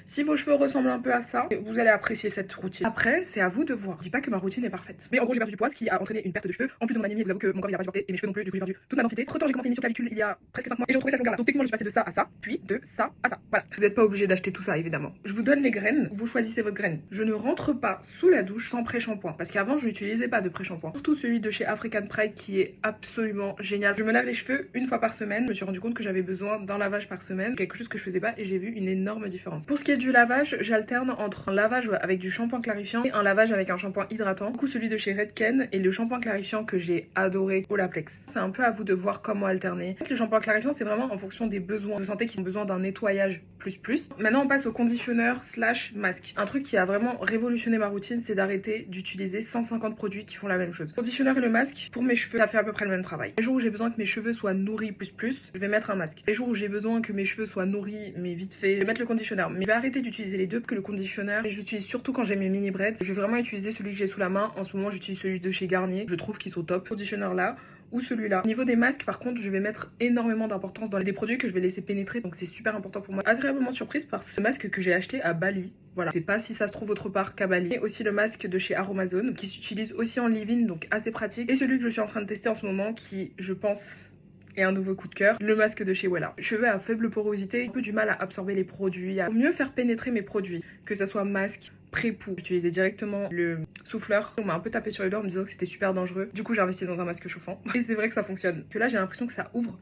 Si vos cheveux ressemblent un peu à ça, vous allez apprécier cette routine. Après, c'est à vous de voir. Je dis pas que ma routine est parfaite. Mais en gros, j'ai perdu du poids, ce qui a entraîné une perte de cheveux. En plus de mon anémie, vous avoue que mon corps il a pas supporté et mes cheveux non plus, du coup j'ai perdu toute ma densité. Entre temps, j'ai commencé une mission clavicule il y a presque 5 mois et j'ai retrouvé cette longueur là. Donc techniquement, je suis passée de ça à ça, puis de ça à ça. Voilà. Vous n'êtes pas obligé d'acheter tout ça évidemment. Je vous donne les graines, vous choisissez votre graine. Je ne rentre pas sous la douche sans pré-shampoing parce qu'avant, je n'utilisais pas de pré-shampoing. Surtout celui de chez African Pride qui est absolument génial. Je me lave les cheveux une fois par semaine. Je me suis rendu compte que j'avais besoin d'un lavage par semaine, quelque chose que je faisais pas et j'ai vu une énorme différence. Pour ce qui est du lavage, j'alterne entre un lavage avec du shampoing clarifiant et un lavage avec un shampoing hydratant. Du coup, celui de chez Redken et le shampoing clarifiant que j'ai adoré, Olaplex. C'est un peu à vous de voir comment alterner. Le shampoing clarifiant, c'est vraiment en fonction des besoins. Vous sentez qu'ils ont besoin d'un nettoyage plus. Maintenant, on passe au conditionneur / masque. Un truc qui a vraiment révolutionné ma routine, c'est d'arrêter d'utiliser 150 produits qui font la même chose. Le conditionneur et le masque, pour mes cheveux, ça fait à peu près le même travail. Les jours où j'ai besoin que mes cheveux soient nourris plus, je vais mettre un masque. Les jours où j'ai besoin que mes cheveux soient nourris, mais vite fait, je vais mettre le conditionneur. Mais je vais arrêter d'utiliser les deux, parce que le conditionneur, je l'utilise surtout quand j'ai mes mini braids. Je vais vraiment utiliser celui que j'ai sous la main. En ce moment, j'utilise celui de chez Garnier. Je trouve qu'ils sont top. Conditionneur là ou celui-là. Au niveau des masques, par contre, je vais mettre énormément d'importance dans les produits que je vais laisser pénétrer, donc c'est super important pour moi. Agréablement surprise par ce masque que j'ai acheté à Bali. Voilà, je sais pas si ça se trouve autre part qu'à Bali. Et aussi le masque de chez Aromazone qui s'utilise aussi en leave-in, donc assez pratique. Et celui que je suis en train de tester en ce moment qui, je pense, et un nouveau coup de cœur, le masque de chez Wella. Cheveux à faible porosité, un peu du mal à absorber les produits, à mieux faire pénétrer mes produits, que ça soit masque, pré-pou. J'utilisais directement le souffleur. On m'a un peu tapé sur les doigts en me disant que c'était super dangereux. Du coup, j'ai investi dans un masque chauffant. Et c'est vrai que ça fonctionne. Que là, j'ai l'impression que ça ouvre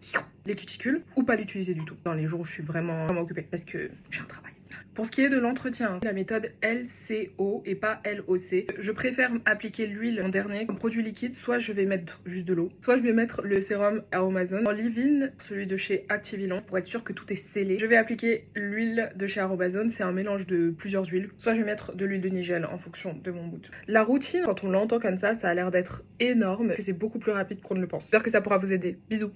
les cuticules ou pas l'utiliser du tout. Dans les jours où je suis vraiment occupée parce que j'ai un travail. Pour ce qui est de l'entretien, la méthode LCO et pas LOC. Je préfère appliquer l'huile en dernier comme produit liquide. Soit je vais mettre juste de l'eau, soit je vais mettre le sérum Aromazone. En leave-in, celui de chez Activilant, pour être sûr que tout est scellé. Je vais appliquer l'huile de chez Aromazone. C'est un mélange de plusieurs huiles. Soit je vais mettre de l'huile de nigel en fonction de mon mood. La routine, quand on l'entend comme ça a l'air d'être énorme, que c'est beaucoup plus rapide qu'on ne le pense. J'espère que ça pourra vous aider. Bisous.